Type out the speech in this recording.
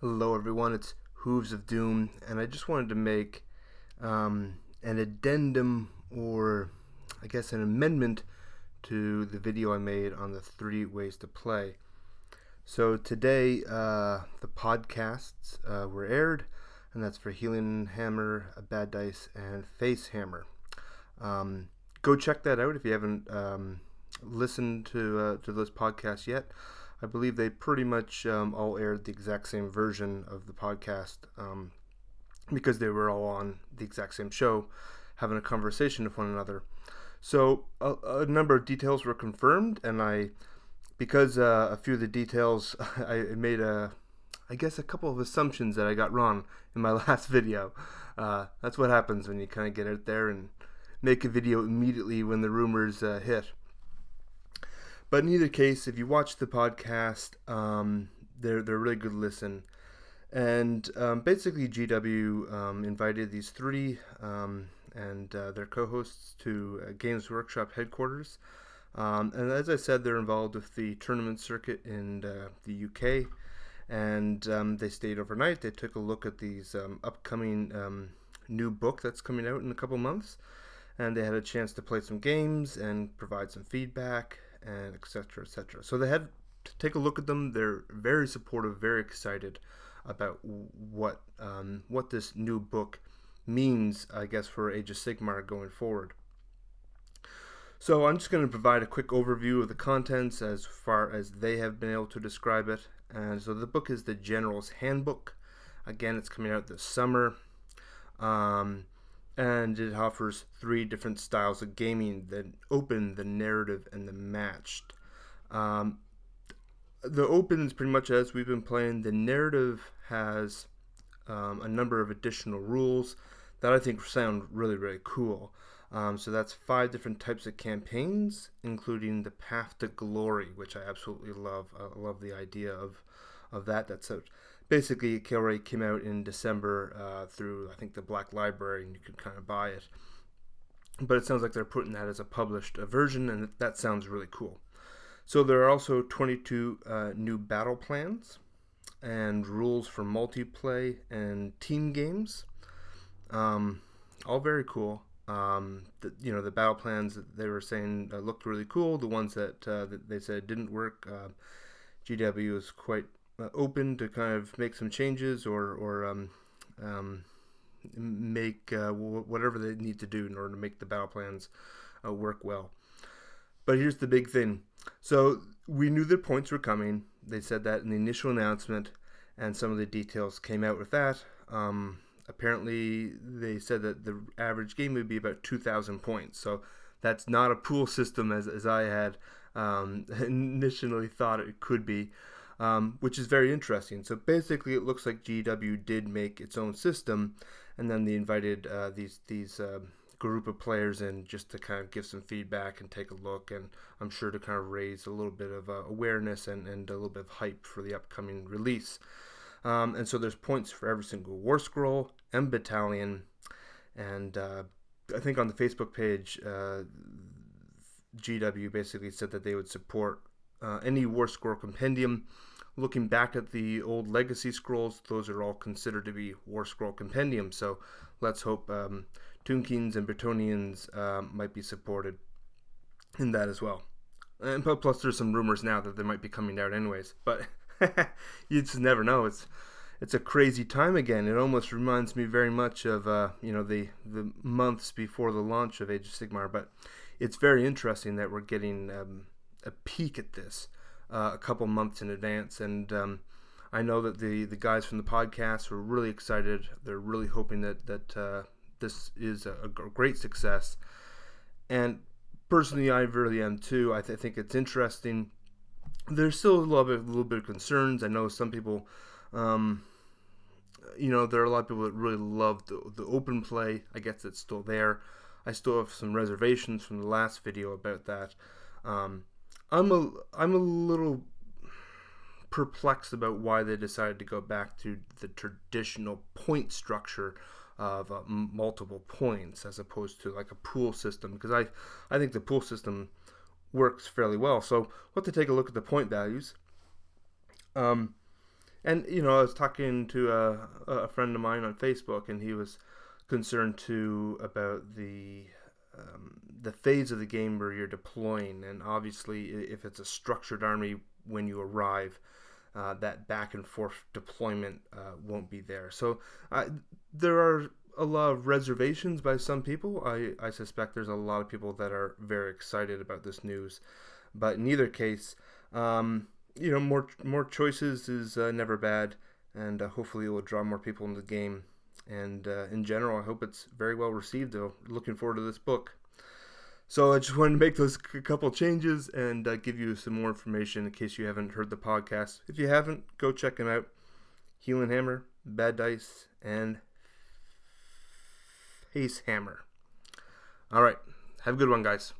Hello, everyone. It's Hooves of Doom, and I just wanted to make an addendum, or I guess an amendment to the video I made on the 3 ways to play. So today, the podcasts were aired, and that's for Healing Hammer, Bad Dice, and Face Hammer. Go check that out if you haven't listened to those podcasts yet. I believe they pretty much all aired the exact same version of the podcast because they were all on the exact same show, having a conversation with one another. So a number of details were confirmed, and because a few of the details, I made I guess a couple of assumptions that I got wrong in my last video. That's what happens when you kind of get out there and make a video immediately when the rumors hit. But in either case, if you watch the podcast, they're a really good listen. And basically, GW invited these three and their co-hosts to Games Workshop headquarters. And as I said, they're involved with the tournament circuit in the UK. And they stayed overnight. They took a look at these upcoming new book that's coming out in a couple months. And they had a chance to play some games and provide some feedback, and etc. etc. So they had to take a look at them. They're very supportive, very excited about what this new book means, I guess, for Age of Sigmar going forward. So I'm just going to provide a quick overview of the contents as far as they have been able to describe it. And so the book is the Generals Handbook. Again, it's coming out this summer. And it offers 3 different styles of gaming: the open, the narrative, and the matched. The open is pretty much as we've been playing. The narrative has a number of additional rules that I think sound really, really cool. So that's 5 different types of campaigns, including the Path to Glory, which I absolutely love. I love the idea of that. That's basically, it already came out in December through, I think, the Black Library, and you could kind of buy it. But it sounds like they're putting that as a published version, and that sounds really cool. So there are also 22 new battle plans and rules for multiplayer and team games. All very cool. The battle plans that they were saying looked really cool. The ones that they said didn't work, GW is quite open to kind of make some changes or make whatever they need to do in order to make the battle plans work well. But here's the big thing. So we knew the points were coming. They said that in the initial announcement, and some of the details came out with that. Apparently, they said that the average game would be about 2,000 points. So that's not a pool system as I had initially thought it could be. Which is very interesting. So basically, it looks like GW did make its own system, and then they invited these group of players in just to kind of give some feedback and take a look, and I'm sure to kind of raise a little bit of awareness and a little bit of hype for the upcoming release. And so there's points for every single war scroll and battalion, and I think on the Facebook page, GW basically said that they would support any war scroll compendium. Looking back at the old legacy scrolls, those are all considered to be war scroll compendiums. So let's hope Toonkings and Bretonians might be supported in that as well. And plus, there's some rumors now that they might be coming out anyways. But you just never know. It's a crazy time again. It almost reminds me very much of the months before the launch of Age of Sigmar. But it's very interesting that we're getting a peek at this a couple months in advance, and I know that the guys from the podcast were really excited. They're really hoping that this is a great success, and personally, I really am too. I think it's interesting. There's still a little bit of concerns. I know some people, there are a lot of people that really love the open play. I guess it's still there. I still have some reservations from the last video about that. I'm a little perplexed about why they decided to go back to the traditional point structure of multiple points as opposed to like a pool system, because I think the pool system works fairly well. So we'll have to take a look at the point values. And I was talking to a friend of mine on Facebook, and he was concerned too about the phase of the game where you're deploying, and obviously, if it's a structured army when you arrive, that back and forth deployment won't be there. So there are a lot of reservations by some people. I suspect there's a lot of people that are very excited about this news, but in either case, more choices is never bad, and hopefully it will draw more people into the game. And in general, I hope it's very well received. Though, looking forward to this book. So I just wanted to make those couple changes and give you some more information in case you haven't heard the podcast. If you haven't, go check them out. Heel and Hammer, Bad Dice, and Face Hammer. All right, have a good one, guys.